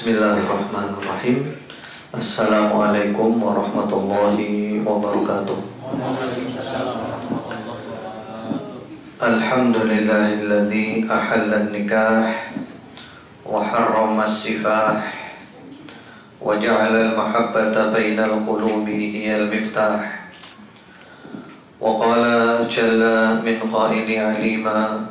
Bismillahirrahmanirrahim. Assalamualaikum warahmatullahi wabarakatuh. Alhamdulillahilladzi ahalla an-nikah wa harrama as-sifah wa ja'ala al-mahabbata bainal qulubi hiya al-miftah. Wa qala jalla min qaili 'alima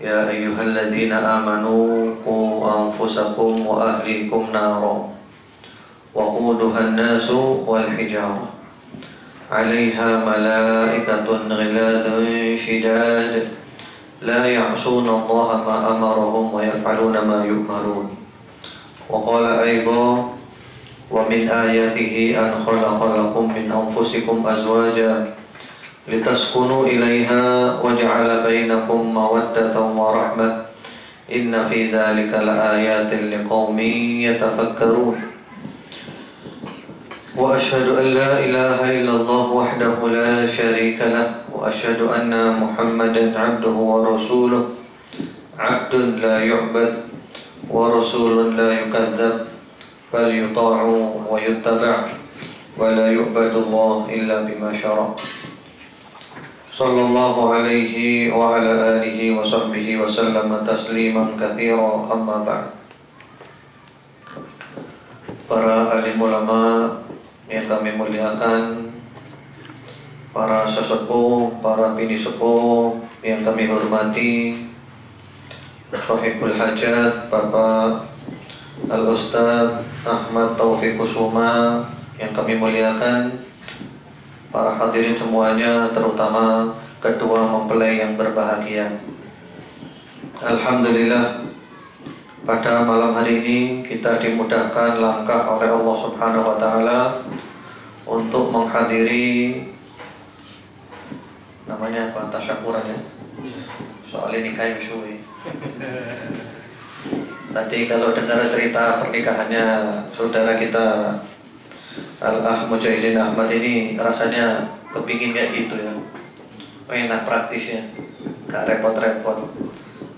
ya ayyuhalladzina amanu qu anfusakum wa ahlikum nara waquduha an-nasu wal hijarah 'alaiha malaikatun ghiladun shidad la ya'suna Allaha ma amarahum wa yaf'aluna ma yu'marun. Wa qala aidan wa min ayatihi an khalaqa lakum min anfusikum azwajan litaskunu ilaiha wa ja'ala bainakum mawaddatan wa rahmah inna fi dzalika laayatin liqaumin yatafakkarun. Wa asyhadu an la ilaha illallah wahdahu la syarika lah wa asyhadu anna Muhammadan 'abduhu wa rasuluh 'abdun la yu'bad wa rasulun la yukadzdzab bal yuta'u wa yuttaba' wa la yu'badu Allah illa bima syara'. Sallallahu alaihi wa ala alihi wa sahbihi wa sallama tasliman katsira, amma ba'd. Para alim ulama yang kami muliakan, para sesepuh, para bini sepuh yang kami hormati, Shahibul Hajat Bapak Al-Ustaz Ahmad Taufiq Kusuma yang kami muliakan, para hadirin semuanya, terutama kedua mempelai yang berbahagia. Alhamdulillah, pada malam hari ini kita dimudahkan langkah oleh Allah Subhanahu wa taala untuk menghadiri namanya apa? Tasyakuran ya. Soal ini kayak suwi. Tadi kalau dengar cerita pernikahannya saudara kita Al-Ah Mujahidin Ahmad ini, rasanya kepingin kayak gitu ya. Enak praktisnya, gak repot-repot,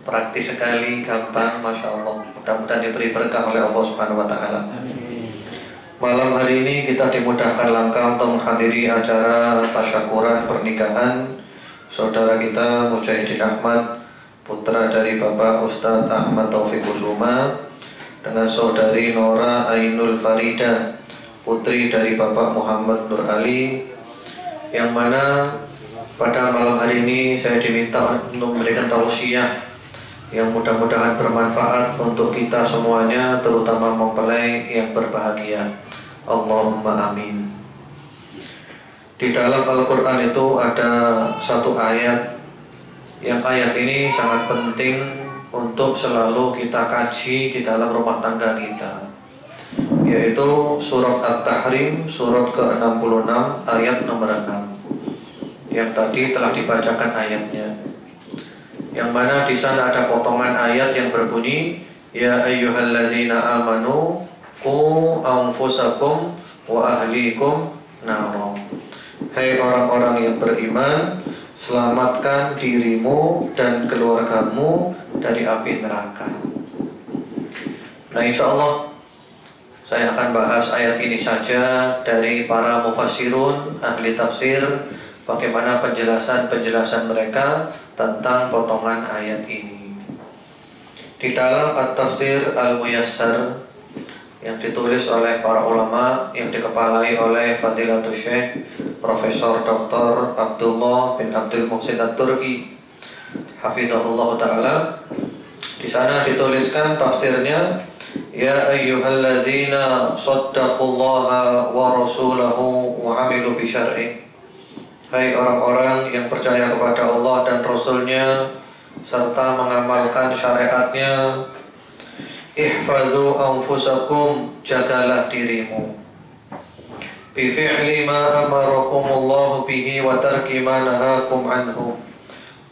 praktis sekali, gampang, masya Allah. Mudah-mudahan diberi berkah oleh Allah Subhanahu Wa Taala. Malam hari ini kita dimudahkan langkah untuk menghadiri acara tasyakuran pernikahan saudara kita Mujahidin Ahmad, putra dari Bapak Ustadz Ahmad Taufiq Kusuma, dengan saudari Nora Ainul Farida, putri dari Bapak Muhammad Nur Ali, yang mana pada malam hari ini saya diminta untuk memberikan tausiah yang mudah-mudahan bermanfaat untuk kita semuanya, terutama mempelai yang berbahagia. Allahumma amin. Di dalam Al-Quran itu ada satu ayat, yang ayat ini sangat penting untuk selalu kita kaji di dalam rumah tangga kita, yaitu surat At-Tahrim, surat ke-66 ayat nomor 6, yang tadi telah dibacakan ayatnya, yang mana di sana ada potongan ayat yang berbunyi ya ayyuhalladzina amanu qu anfusakum wa ahlikum nara. Hai orang-orang yang beriman, selamatkan dirimu dan keluargamu dari api neraka. Nah, insyaallah saya akan bahas ayat ini saja dari para mufassirun, ahli tafsir, bagaimana penjelasan-penjelasan mereka tentang potongan ayat ini. Di dalam At-Tafsir Al-Muyassar yang ditulis oleh para ulama, yang dikepalai oleh Fadilatul Syekh Profesor Dr. Abdullah bin Abdul Muhsin At-Turki, hafizahullah ta'ala, di sana dituliskan tafsirnya, ya ayyuhalladzina saddaqullaha wa rasulahu wa amilu bi syar'i. Hai orang-orang yang percaya kepada Allah dan Rasulnya serta mengamalkan syariatnya, ihfadzu anfusakum, jagalah dirimu, bi fi'li ma amarakumullahu bihi wa tarki ma nahakum anhu,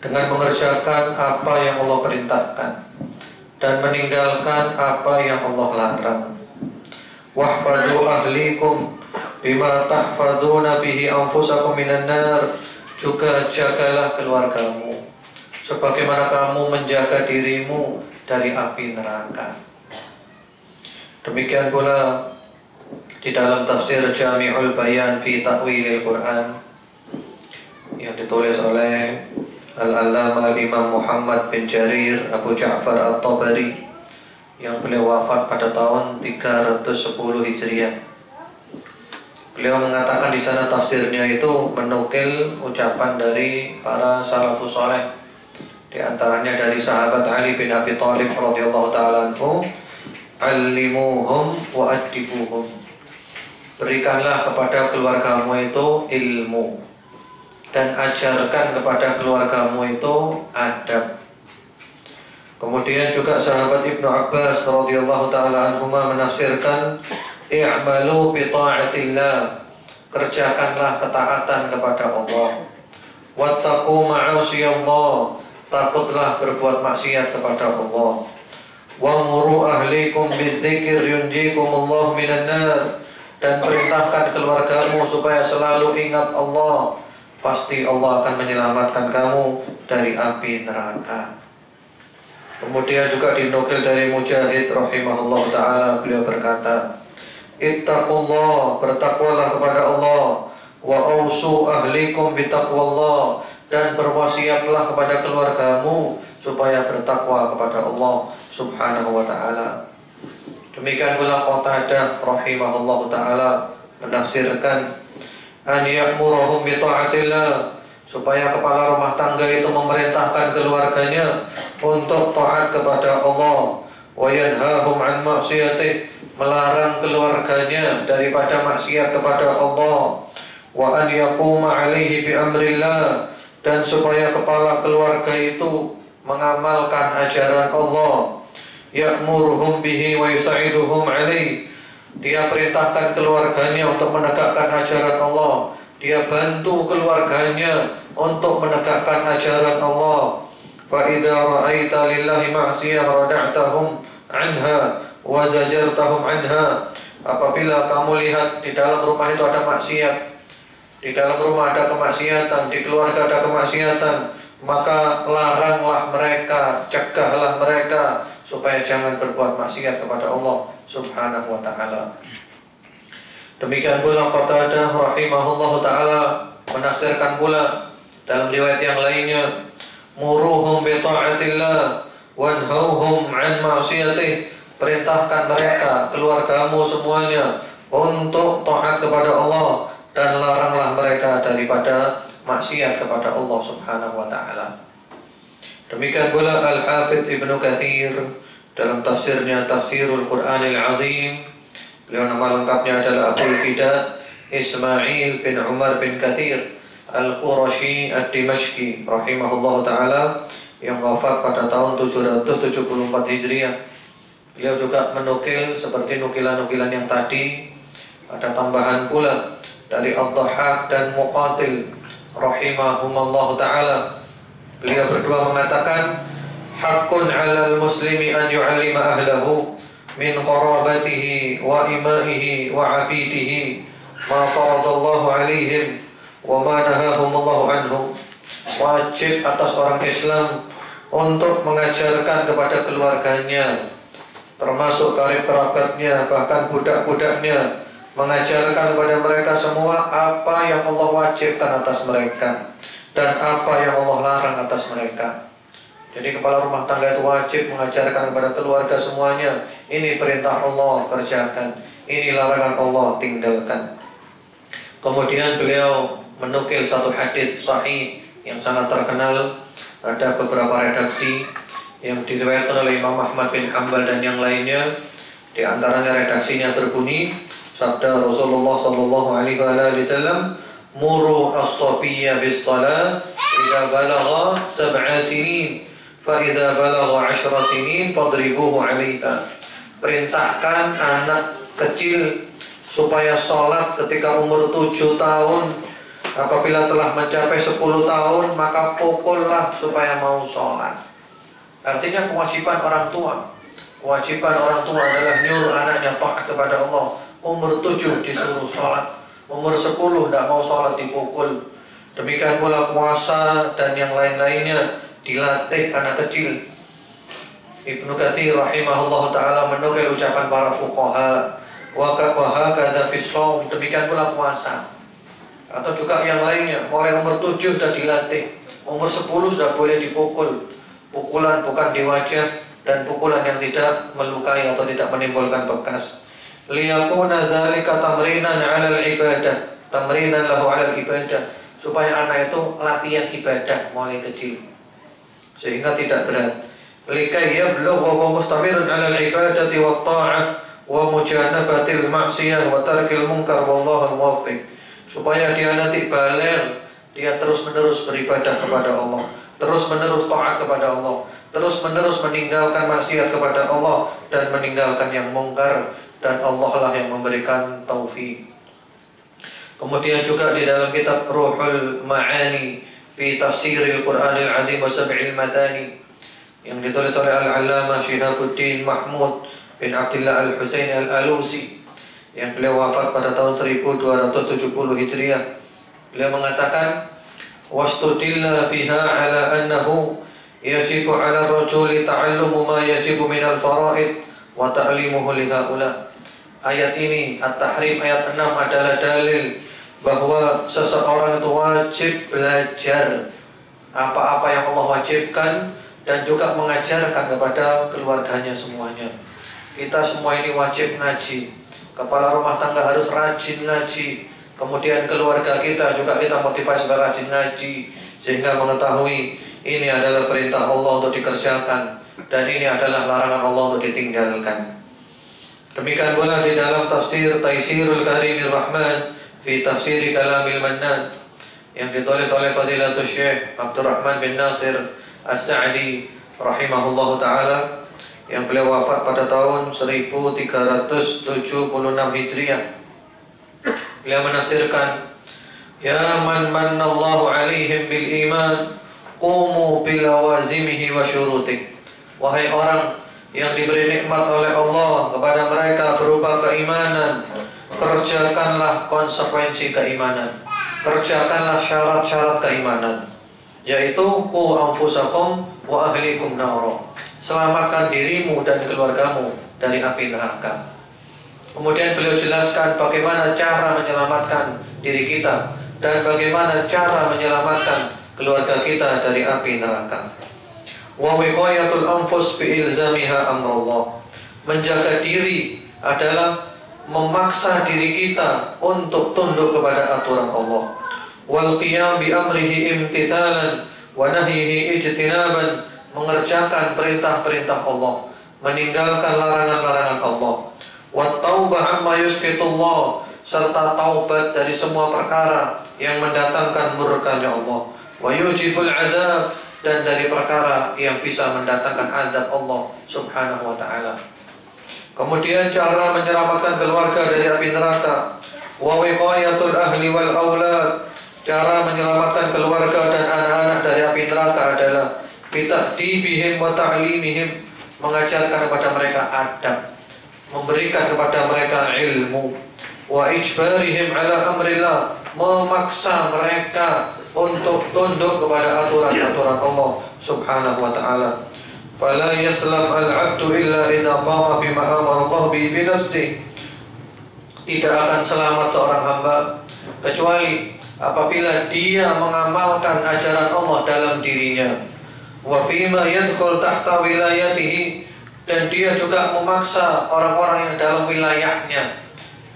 dengan mengerjakan apa yang Allah perintahkan dan meninggalkan apa yang Allah larang. Wahfadzu ahlikum bima tahfadzuna bihi anfusakum minan nar, juga jagalah keluargamu sebagaimana kamu menjaga dirimu dari api neraka. Demikian pula di dalam tafsir Jami'ul Bayan fi Ta'wilil Quran yang ditulis oleh Al-Allamah Imam Muhammad bin Jarir Abu Ja'far At-Tabari, yang beliau wafat pada tahun 310 Hijriah. Beliau mengatakan di sana tafsirnya itu menukil ucapan dari para salafus saleh, di antaranya dari sahabat Ali bin Abi Thalib radhiyallahu taala anhu, "Allimuhum wa adibuhum." Berikanlah kepada keluargamu itu ilmu dan ajarkan kepada keluargamu itu adab. Kemudian juga sahabat Ibnu Abbas radhiyallahu taala anhuma menafsirkan, "I'malu bi ta'atillah." Kerjakanlah ketaatan kepada Allah. "Wattaqu ma'asiyallah." Takutlah berbuat maksiat kepada Allah. "Wa'muru ahlikum bidzikr yunjikumullahu minan nar." Dan perintahkan keluargamu supaya selalu ingat Allah, pasti Allah akan menyelamatkan kamu dari api neraka. Kemudian juga dinukil dari Mujahid rahimahullah ta'ala, beliau berkata, "Ittaqullah," bertakwalah kepada Allah, "wa ausu ahlikum bitaqwallah." Dan berwasiatlah kepada keluargamu supaya bertakwa kepada Allah subhanahu wa ta'ala. Demikian pula Qatadah rahimahullah ta'ala menafsirkan, "An ya'murahum bi ta'atillah," supaya kepala rumah tangga itu memerintahkan keluarganya untuk taat kepada Allah, "wa yanhahum 'an ma'siyatih," melarang keluarganya daripada maksiat kepada Allah, "wa an yaquma 'alaihi bi amrillah," dan supaya kepala keluarga itu mengamalkan ajaran Allah, "Ya'muruhum bihi wa yusa'iduhum 'alaihi." Dia perintahkan keluarganya untuk menegakkan ajaran Allah, dia bantu keluarganya untuk menegakkan ajaran Allah. "Fa idza ra'aita lillahi ma'siyah rada'tahum 'anha wa zajartahum 'anha." Apabila kamu lihat di dalam rumah itu ada maksiat, di dalam rumah ada kemaksiatan, di keluarga ada kemaksiatan, maka laranglah mereka, cegahlah mereka supaya jangan berbuat maksiat kepada Allah subhanahu wa ta'ala. Demikian pula Qatadah rahimahullah ta'ala menafsirkan pula dalam riwayat yang lainnya, "Muruhum bi ta'atillah wanhauhum 'an ma'siyatih." Perintahkan mereka, keluargamu semuanya, untuk taat kepada Allah dan laranglah mereka daripada maksiat kepada Allah subhanahu wa ta'ala. Demikian pula Al-Hafidh Ibnu Katsir dalam tafsirnya Tafsirul Qur'anil Azim, beliau nama lengkapnya adalah Abul Fida Ismail bin Umar bin Katsir Al-Qurashi Ad-Dimashqi rahimahullah ta'ala, yang wafat pada tahun 774 Hijriah. Beliau juga menukil seperti nukilan-nukilan yang tadi, ada tambahan pula dari Ad-Dhahhak dan Muqatil rahimahumullah ta'ala. Beliau berdua mengatakan, "Haqqun 'alal muslimi an yu'allima ahlahu min qarabatihi wa imaihi wa 'abidihi ma faradallahu 'alaihim wa ma nahahumullahu anhu." Wajib atas orang Islam untuk mengajarkan kepada keluarganya, termasuk karib kerabatnya, bahkan budak-budaknya, mengajarkan kepada mereka semua apa yang Allah wajibkan atas mereka dan apa yang Allah larang atas mereka. Jadi kepala rumah tangga itu wajib mengajarkan kepada keluarga semuanya, ini perintah Allah, kerjakan, ini larangan Allah, tinggalkan. Kemudian beliau menukil satu hadis sahih yang sangat terkenal, ada beberapa redaksi yang diriwayatkan oleh Imam Ahmad bin Hanbal dan yang lainnya. Di antaranya redaksinya berbunyi, sabda Rasulullah sallallahu alaihi wasallam, "Muru as-sabiyya bis-shalah idza balagha 7 sinin, fa idza balagha 10 sinin fadribuhu 'alaiha." Perintahkan anak kecil supaya sholat ketika umur 7 tahun. Apabila telah mencapai 10 tahun, maka pukullah supaya mau sholat. Artinya kewajiban orang tua. Kewajiban orang tua adalah nyuruh anaknya taat kepada Allah. Umur 7 disuruh sholat, umur 10 tidak mau sholat dipukul. Demikian pula puasa dan yang lain-lainnya dilatih anak kecil. Ibnu Katsir rahimahullah taala menukil ucapan para fuqaha wa hakadha fi shaum, demikian pula puasa. Atau juga yang lainnya, mulai umur 7 sudah dilatih, umur 10 sudah boleh dipukul. Pukulan bukan di wajah dan pukulan yang tidak melukai atau tidak menimbulkan bekas. Liyakuna dzalika tamrinan 'ala al-ibadah, tamrinan lahu 'ala al-ibadah, supaya anak itu latihan ibadah mulai kecil sehingga tidak berat. Likai yablugh wa huwa mustamirun 'ala al-ibadati wat ta'ah wa mujanabatil ma'siyah wa tarkil munkar wallahu al-muwaffiq. Supaya dia nanti balik, dia terus-menerus beribadah kepada Allah, terus-menerus taat kepada Allah, terus-menerus meninggalkan maksiat kepada Allah dan meninggalkan yang mungkar, dan Allah lah yang memberikan taufik. Kemudian juga di dalam kitab Ruhul Ma'ani fi Tafsiril Qur'anil Azim wa Sab'il Madani yang ditulis oleh Al-Allamah Shihabuddin Mahmud bin Abdullah Al-Husain Al-Alusi, yang beliau wafat pada tahun 1270 Hijriah. Beliau mengatakan, wastudilla biha ala annahu yajibu ala rajuli ta'allumu ma yajibu minal fara'id wa ta'limuhu li haula. Ayat ini, At-Tahrim ayat 6 adalah dalil bahwa seseorang itu wajib belajar apa-apa yang Allah wajibkan dan juga mengajarkan kepada keluarganya semuanya. Kita semua ini wajib ngaji. Kepala rumah tangga harus rajin ngaji. Kemudian keluarga kita juga kita motivasi rajin ngaji, sehingga mengetahui ini adalah perintah Allah untuk dikerjakan dan ini adalah larangan Allah untuk ditinggalkan. Demikian pula di dalam tafsir Taisirul Karimir Rahman fi Tafsir Kalamil Mannan yang ditulis oleh Fadilatul Syekh Abdurrahman bin Nasir As-Sa'di rahimahullahu taala, yang beliau wafat pada tahun 1376 Hijriah. Beliau menafsirkan, ya man mannallahu alaihim bil iman qumu bil lawazimihi wa syurutih. Wahai orang yang diberi nikmat oleh Allah kepada mereka berupa keimanan, kerjakanlah konsekuensi keimanan, kerjakanlah syarat-syarat keimanan, yaitu qu anfusakum wa ahlikum nara, selamatkan dirimu dan keluargamu dari api neraka. Kemudian beliau jelaskan bagaimana cara menyelamatkan diri kita dan bagaimana cara menyelamatkan keluarga kita dari api neraka. Wa wiqayatul anfus bi ilzamiha amrullah. Menjaga diri adalah memaksa diri kita untuk tunduk kepada aturan Allah. Wal qiyam bi amrihi imtithalan wa nahyihi ijtinaban, mengerjakan perintah-perintah Allah, meninggalkan larangan-larangan Allah. Wa taubah amma yusqitullah, serta taubat dari semua perkara yang mendatangkan murkanya Allah. Wa yujibul azab, dan dari perkara yang bisa mendatangkan azab Allah subhanahu wa ta'ala. Kemudian cara menyelamatkan keluarga dari api neraka. Wa wiqayatul ahli wal aulad, cara menyelamatkan keluarga dan anak-anak dari api neraka adalah bita'dibihim wa ta'limihim, mengajarkan kepada mereka adab, memberikan kepada mereka ilmu. Wa ijbarihim ala amrillah, memaksa mereka untuk tunduk kepada aturan-aturan Allah subhanahu wa ta'ala. Fala yaslam al-'abdu illa idza qama bima amara Allah bi nafsihi. Tidak akan selamat seorang hamba kecuali apabila dia mengamalkan ajaran Allah dalam dirinya. Wa fima yadkhul tahta wilayatihi, dan dia juga memaksa orang-orang yang dalam wilayahnya,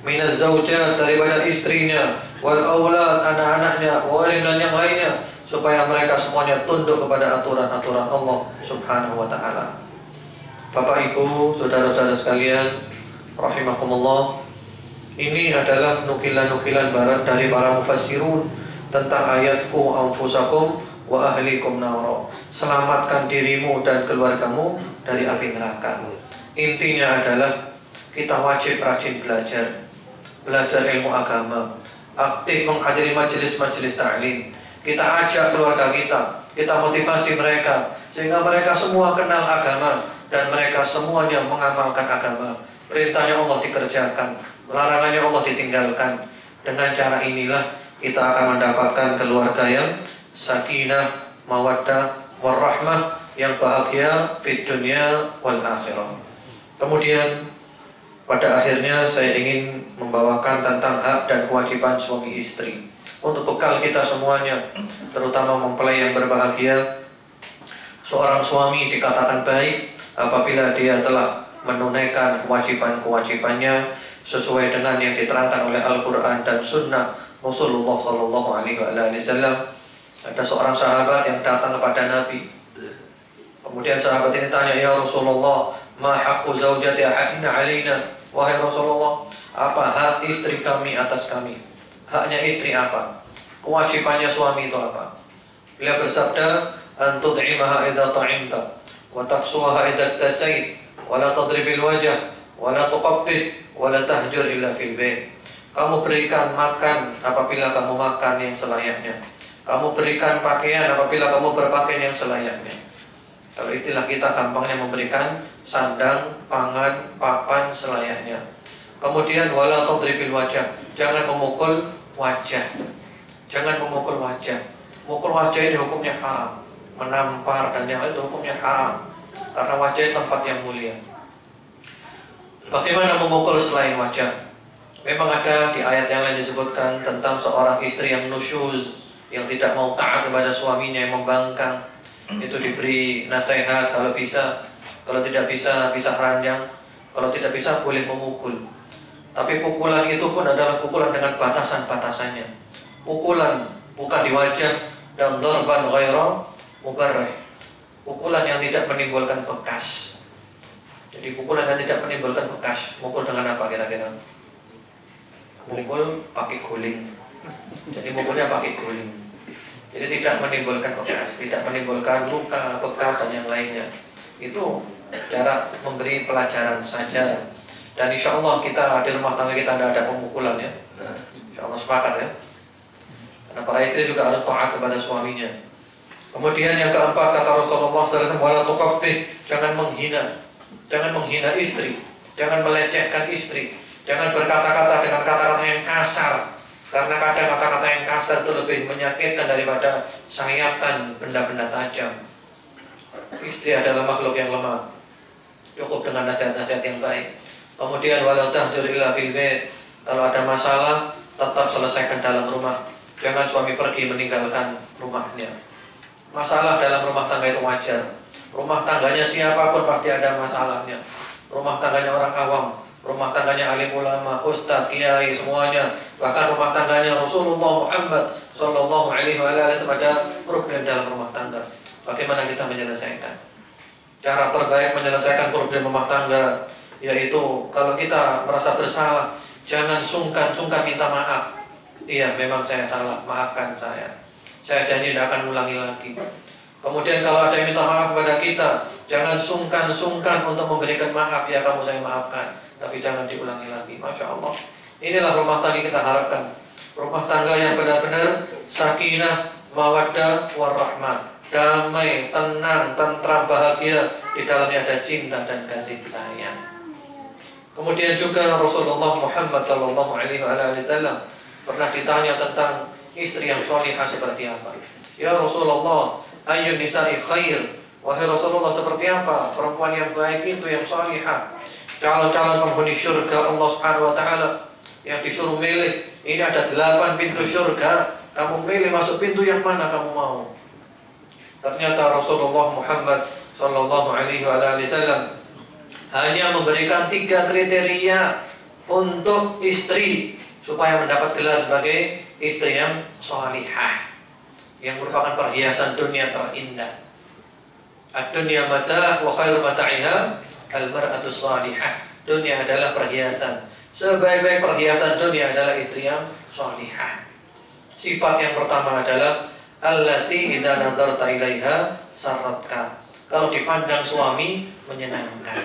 minaz zaujat, daripada istrinya, wal aulad, anak-anaknya, walin, dan yang lainnya, supaya mereka semuanya tunduk kepada aturan-aturan Allah subhanahu wa ta'ala. Bapak Ibu, saudara-saudara sekalian rahimakumullah, ini adalah nukilan-nukilan barat dari para mufassirun tentang ayat qu anfusakum wa ahlikum nara, selamatkan dirimu dan keluargamu dari api neraka. Intinya adalah kita wajib rajin belajar ilmu agama, aktif menghadiri majelis-majelis ta'lim. Kita ajak keluarga kita motivasi mereka sehingga mereka semua kenal agama dan mereka semuanya mengamalkan agama. Perintahnya Allah dikerjakan, larangannya Allah ditinggalkan. Dengan cara inilah kita akan mendapatkan keluarga yang sakinah, mawaddah, warahmah, yang bahagia di dunia wal akhirah. Kemudian pada akhirnya saya ingin membawakan tentang hak dan kewajiban suami istri untuk bekal kita semuanya, terutama mempelai yang berbahagia. Seorang suami dikatakan baik apabila dia telah menunaikan kewajiban-kewajibannya sesuai dengan yang diterangkan oleh Al-Quran dan Sunnah Rasulullah Sallallahu Alaihi Wasallam. Ada seorang sahabat yang datang kepada Nabi. Kemudian sahabat ini tanya, ya Rasulullah, ma haqqu zaujati ahadina alaina? Wahai Rasulullah, apa hak istri kami atas kami? Haknya istri apa? Kewajibannya suami itu apa? Beliau bersabda, an tud'imaha idza ta'imta wa taqsuha idza tasait wa la tadribil wajh wa la tuqabbih wa la tahjur illa fil bait. Kamu berikan makan apabila kamu makan yang selayaknya. Kamu berikan pakaian apabila kamu berpakaian yang selayaknya. Kalau istilah kita gampangnya memberikan sandang, pangan, papan selayaknya. Kemudian wala tadribil wajah, jangan memukul wajah. Jangan memukul wajah. Memukul wajah ini hukumnya haram. Menampar dan yang lain itu hukumnya haram. Karena wajah itu tempat yang mulia. Bagaimana memukul selain wajah? Memang ada di ayat yang lain disebutkan tentang seorang istri yang nusyuz, yang tidak mau taat kepada suaminya, yang membangkang. Itu diberi nasihat, kalau bisa, kalau tidak bisa ranjang, kalau tidak bisa boleh memukul. Tapi pukulan itu pun adalah pukulan dengan batasan-batasannya. Pukulan bukan di wajah dan darban ghaira mubarrih. Pukulan yang tidak menimbulkan bekas. Jadi pukulan yang tidak menimbulkan bekas. Mukul dengan apa kira-kira? Mukul pakai guling. Jadi mukulnya pakai guling. Jadi tidak menimbulkan bekas, tidak menimbulkan luka, bekas dan yang lainnya. Itu cara memberi pelajaran saja. Dan insya Allah kita di rumah tangga kita tidak ada pemukulan ya. Insya Allah sepakat ya. Karena para istri juga harus taat kepada suaminya. Kemudian yang keempat kata Rasulullah SAW, jangan menghina, jangan menghina istri, jangan melecehkan istri, jangan berkata-kata dengan kata-kata yang kasar. Karena kadang kata-kata yang kasar itu lebih menyakitkan daripada sayatan benda-benda tajam. Istri adalah makhluk yang lemah. Cukup dengan nasihat-nasihat yang baik. Kemudian walau tahjur illa bil bait. Kalau ada masalah, tetap selesaikan dalam rumah. Jangan suami pergi meninggalkan rumahnya. Masalah dalam rumah tangga itu wajar. Rumah tangganya siapapun pasti ada masalahnya. Rumah tangganya orang awam, rumah tangganya alim ulama, ustadz, kiai, semuanya. Bahkan rumah tangganya Rasulullah Muhammad Sallallahu Alaihi Wasallam ada problem dalam rumah tangga. Bagaimana kita menyelesaikan? Cara terbaik menyelesaikan problem rumah tangga yaitu kalau kita merasa bersalah, jangan sungkan minta maaf. Iya, memang saya salah, maafkan saya. Saya janji tidak akan ulangi lagi. Kemudian kalau ada yang minta maaf kepada kita, jangan sungkan untuk memberikan maaf. Ya, kamu saya maafkan, tapi jangan diulangi lagi. Masya Allah. Inilah rumah tangga kita harapkan. Rumah tangga yang benar-benar sakinah, mawaddah, warahmah. Damai, tenang, tentram, bahagia. Di dalamnya ada cinta dan kasih sayang. Kemudian juga Rasulullah Muhammad SAW pernah ditanya tentang istri yang solihah seperti apa. Ya Rasulullah, ayyun nisa'i khair. Wahai Rasulullah, seperti apa perempuan yang baik itu, yang solihah? Calon-calon penghuni surga Allah Subhanahu wa Ta'ala yang disuruh milih. Ini ada 8 pintu surga. Kamu milih masuk pintu yang mana kamu mau. Ternyata Rasulullah Muhammad Sallallahu Alaihi Wasallam hanya memberikan 3 kriteria untuk istri supaya mendapat gelar sebagai istri yang salihah, yang merupakan perhiasan dunia terindah. Ad-dunya mata' wa khairu mata'iha al-mar'atu salihah. Dunia adalah perhiasan. Sebaik-baik perhiasan dunia adalah istri yang salihah. Sifat yang pertama adalah allati idza nadarta ilaiha sarratka. Kalau dipandang suami menyenangkan.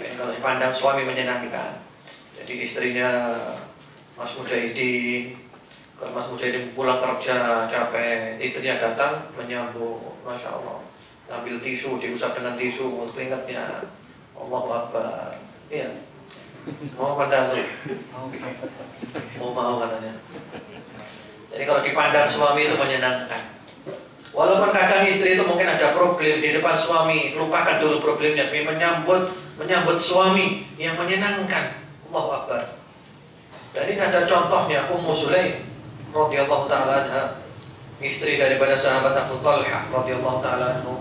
Kalau dipandang suami menyenangkan. Jadi istrinya Mas Mujahidin, kalau Mas Mujahidin pulang kerja capek, istrinya datang menyambut, Masya Allah. Ambil tisu, diusap dengan tisu untuk keringatnya. Allahu Akbar. Iya. Mau pandang tuh? Mau katanya. Jadi kalau dipandang suami itu menyenangkan. Walaupun kadang istri itu mungkin ada problem di depan suami, lupakan dulu problemnya, demi menyambut suami yang menyenangkan. Allahu Akbar. Dan ini ada contohnya Ummu Sulaim radhiyallahu taala anha, istri daripada sahabat Abu Talha radhiyallahu taala anhu,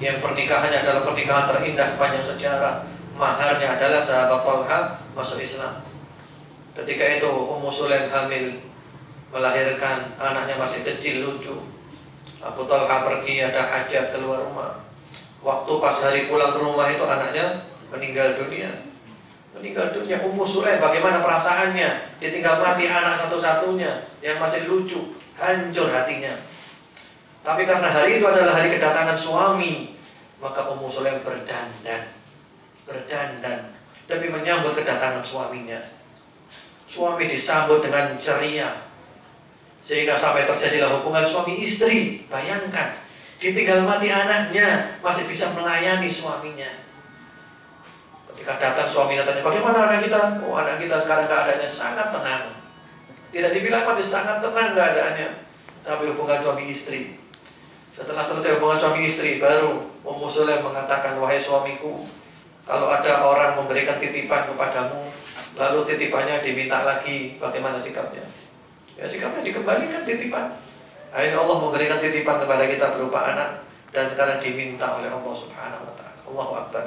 yang pernikahannya adalah pernikahan terindah sepanjang sejarah. Maharnya adalah sahabat Talha masuk Islam. Ketika itu Ummu Sulaim hamil, melahirkan, anaknya masih kecil lucu. Abu Talha pergi ada hajat keluar rumah. Waktu pas hari pulang ke rumah itu anaknya meninggal dunia. Meninggal dunia. Ummu Sulaim bagaimana perasaannya? Ditinggal mati anak satu-satunya yang masih lucu, hancur hatinya. Tapi karena hari itu adalah hari kedatangan suami, maka Ummu Sulaim berdandan demi menyambut kedatangan suaminya. Suami disambut dengan ceria, sehingga sampai terjadilah hubungan suami istri. Bayangkan, ditinggal mati anaknya, masih bisa melayani suaminya. Ketika datang suaminya tanya, bagaimana anak kita? Oh, anak kita sekarang keadaannya sangat tenang. Tidak dibilang mati, sangat tenang keadaannya. Tapi hubungan suami istri. Setelah selesai hubungan suami istri, baru Ummu Sulaim mengatakan, wahai suamiku, kalau ada orang memberikan titipan kepadamu, lalu titipannya diminta lagi, bagaimana sikapnya? Ya, sikapnya dikembalikan titipan. Akhirnya Allah memberikan titipan kepada kita berupa anak, dan sekarang diminta oleh Allah Subhanahu wa ta'ala. Allahu Akbar.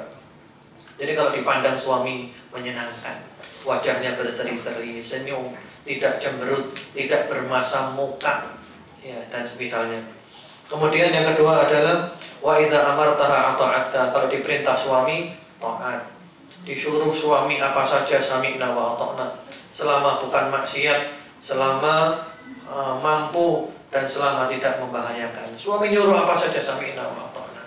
Jadi kalau dipandang suami menyenangkan, wajahnya berseri-seri, senyum, tidak cemberut, tidak bermasam muka, ya, dan semisalnya. Kemudian yang kedua adalah wa idza amartaha ata'atta. Kalau diperintah suami, taat. Disuruh suami apa saja, sami'na wa ata'na. Selama bukan maksiat, selama mampu, dan selama tidak membahayakan. Suami nyuruh apa saja, sami'na wa ata'na.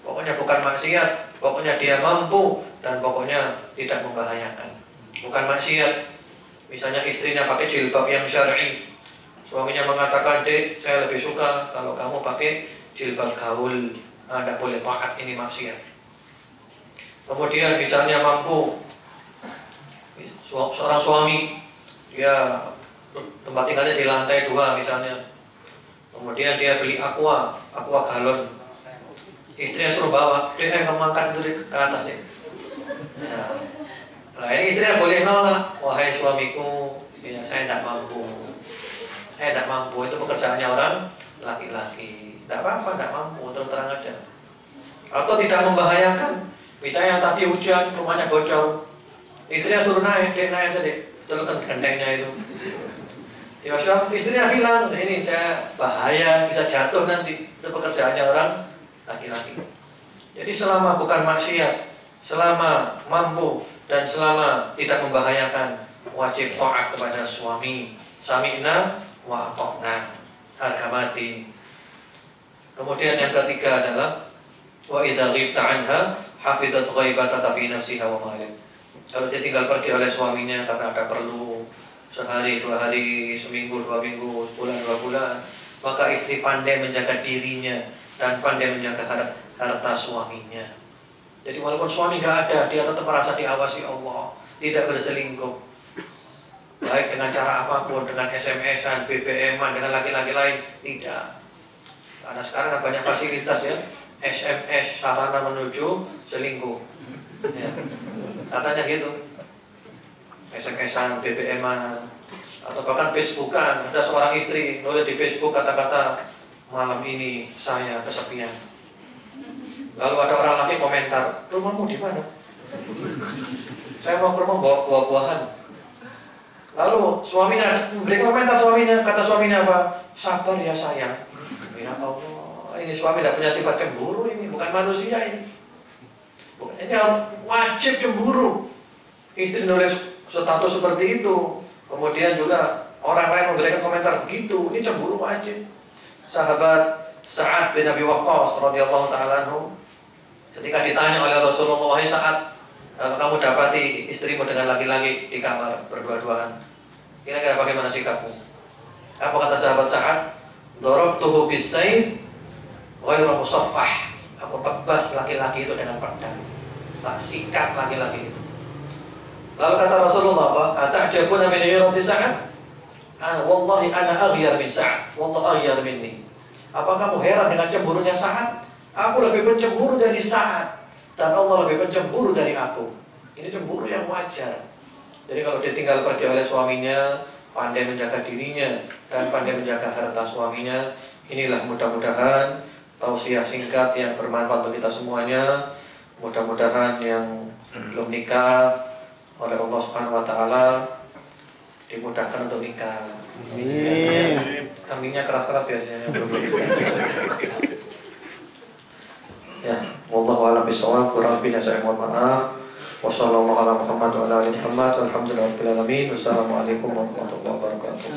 Pokoknya bukan maksiat, pokoknya dia mampu, dan pokoknya tidak membahayakan. Bukan maksiat, misalnya istrinya pakai jilbab yang syar'i, suaminya mengatakan, dek, saya lebih suka kalau kamu pakai jilbab gaul, tidak boleh taat, ini maksiat. Kemudian misalnya mampu, seorang suami, dia tempat tinggalnya di lantai 2 misalnya, kemudian dia beli aqua galon, istrinya suruh bawa, dia kamu angkat itu ke atas ya. Nah ini istrinya boleh nolak, wahai suamiku, ya, saya tidak mampu, itu pekerjaannya orang laki-laki, tidak apa-apa, tidak mampu, terus terang aja. Atau tidak membahayakan. Misalnya tadi hujan, rumahnya bocor, istrinya suruh naik, dia naik saja, telukan gentengnya itu. Ya istrinya bilang, ini saya bahaya, bisa jatuh nanti. Itu pekerjaannya orang laki-laki. Jadi selama bukan maksiat, selama mampu, dan selama tidak membahayakan, wajib taat kepada suami. Sami'na wa ata'na, harga mati. Kemudian yang ketiga adalah wa idza ghibta anha hafidat ghaibataka fi nafsiha wa malik. Kalau dia tinggal pergi oleh suaminya karena ada perlu, sehari, 2 hari, seminggu, 2 minggu, sebulan, 2 bulan, maka istri pandai menjaga dirinya dan pandai menjaga harta suaminya. Jadi walaupun suami gak ada, dia tetap merasa diawasi Allah, tidak berselingkuh, baik dengan cara apapun, dengan SMS-an, BBM-an, dengan laki-laki lain, tidak. Karena sekarang banyak fasilitas ya, SMS sarana menuju selingkuh, ya. Katanya gitu, SMS-an, BBM-an, atau bahkan Facebookan. Ada seorang istri nulis di Facebook kata-kata, malam ini saya kesepian. Lalu ada orang laki komentar, rumahmu di mana? Saya mau ke rumah bawa buah-buahan. Lalu suaminya memberi komentar, kata suaminya apa? Sabar ya sayang. Ya Allah, ini suami tidak punya sifat cemburu, ini bukan manusia ini. Ini wajib cemburu. Istri nulis status seperti itu, kemudian juga orang lain memberikan komentar begitu, ini cemburu wajib. Sahabat Sa'ad bin Abi Waqqas radhiyallahu ta'ala anhu, ketika ditanya oleh Rasulullah, wahai Sa'ad, kalau kamu dapati istrimu dengan laki-laki di kamar berdua-duaan, kira-kira bagaimana sikapmu? Apa kata sahabat Sa'ad? Darabtuhu bis-sayf ghairu musaffah. Aku tebas laki-laki itu dengan pedang, tak sikat laki-laki itu. Lalu kata Rasulullah apa? Ata'jabuna min ghirati Sa'ad? Wallahi ana aghyar min Sa'ad, wallahu aghyar minni. Apa kamu heran dengan cemburunya Sa'ad? Aku lebih pencemburu dari Sa'ad, dan Allah lebih pencemburu dari aku. Ini cemburu yang wajar. Jadi kalau ditinggal pergi oleh suaminya, pandai menjaga dirinya dan pandai menjaga harta suaminya. Inilah mudah-mudahan tausiah singkat yang bermanfaat bagi kita semuanya. Mudah-mudahan yang belum nikah oleh Allah Subhanahu wa taala dimudahkan untuk nikah. Amin. Aminnya keras-keras biasanya yang belum nikah. Ya, wallahu a'lam bishawab. Kurang lebihnya saya mohon maaf. Wassallallahu ala Muhammad wa ala ali Muhammad. Walhamdulillahirabbil alamin. Wassalamualaikum warahmatullahi wabarakatuh.